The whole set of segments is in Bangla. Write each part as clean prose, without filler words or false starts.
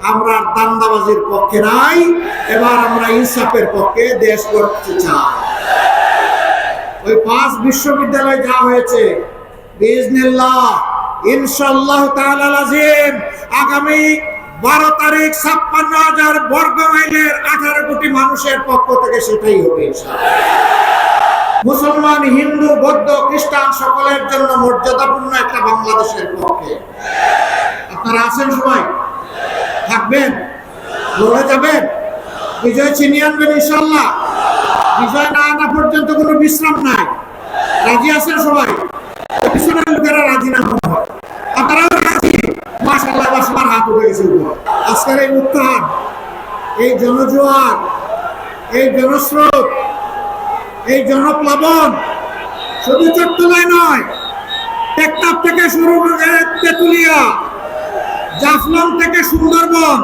আমরা দান্দাবাজির পক্ষে নাই, এবার আমরা ইনসাফের পক্ষে দেশ গড়তে চাই। ওই 5 বিশ্ববিদ্যালয় যা হয়েছে বিইজনিল্লাহ ইনশাআল্লাহ তাআলা লাজিম আগামী 12 তারিখ 56,000 বর্গ মাইলের 18 কোটি মানুষের পক্ষ থেকে সেটাই হবে ইনশাআল্লাহ। মুসলমান, হিন্দু, বৌদ্ধ, খ্রিস্টান সকলের জন্য মর্যাদাপূর্ণ একটা বাংলাদেশের পক্ষে। আপনারা আছেন সবাই? থাকবেন? লড়ে যাবেন? বিজয় ছিনিয়ে আনবেন ইনশাআল্লাহ? বিজয় না আনা পর্যন্ত কোনো বিশ্রাম নাই। রাজি আছেন সবাই? পিছনের লোকেরা রাজি না হয়, আপনারাও রাজি? মাশাআল্লাহ, সবার হাত উঠে গেছে। আজকের এই উত্থান, এই জনজোয়ার, এই জনস্রোত, এই জনপ্লাবন শুধু চট্টগ্রামে নয়, টেকনাফ থেকে শুরু করে তেতুলিয়া, জাফলং থেকে সুন্দরবন,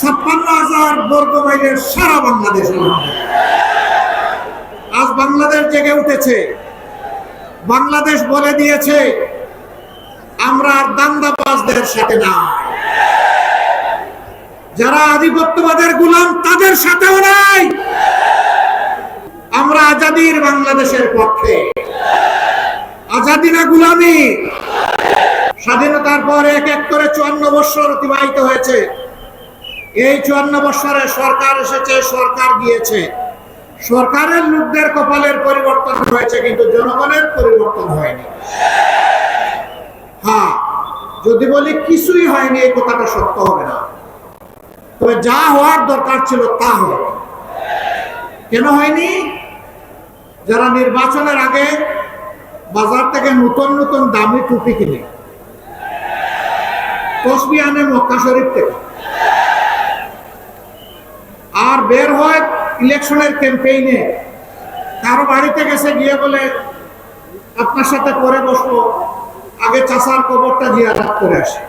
56,000 বর্গ মাইলের সারা বাংলাদেশ। আজ বাংলাদেশ জেগে উঠেছে। বাংলাদেশ বলে দিয়েছে আমরা আর দান্দাবাজদের সাথে না, যারা আধিপত্যবাদের গোলাম তাদের সাথেও নাই। আমরা আজাদির বাংলাদেশের পক্ষে। আজাদি না গোলামি। স্বাধীনতার পর এক এক করে 54 বছর অতিবাহিত হয়েছে। এই 54 বছরে সরকার এসেছে, সরকার গিয়েছে, সরকারের লোকদের কপালের পরিবর্তন হয়েছে, কিন্তু জনগণের পরিবর্তন হয়নি। হ্যাঁ, যদি বলি কিছুই হয়নি, এই কথাটা সত্য হবে না। তবে যা হওয়ার দরকার ছিল তা হয়। কেন হয়নি? যারা নির্বাচনের আগে বাজার থেকে নতুন নতুন দামি টুপি কিনে, তসবিহ আনে মক্কা শরীফ থেকে, আর বের হয় ইলেকশনের ক্যাম্পেইনে, কারো বাড়িতে গেছে গিয়ে বলে আপনার সাথে পরে বসবো, আগে চাচার কবরটা জিয়ারত করে আসে।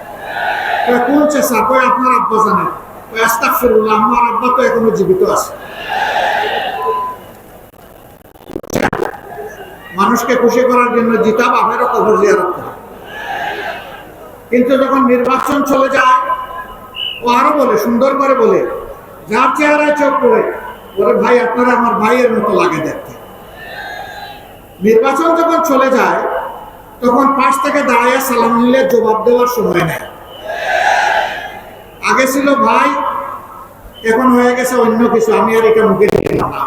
কোন চাচা? কই আপনার আব্বা জানেন। আস্তাগফিরুল্লাহ, আমার আব্বা তো এখনো জীবিত আছে। মানুষকে খুশি করার জন্য জিতা বাপেরও কবর জিয়ারত করে। কিন্তু যখন নির্বাচন চলে যায়, ও আরো বলে, সুন্দর করে বলে, যার চেহারায় চোখ পড়ে, ওরে ভাই আপনারা আমার ভাইয়ের মতো লাগে দেখতে। নির্বাচন যখন চলে যায়, তখন পাশ থেকে দাঁড়াইয়া সালাম নিলে জবাব দেওয়ার সময় নেই। আগে ছিল ভাই, এখন হয়ে গেছে অন্য কিছু। আমি আর এটা মুখে দিলাম না।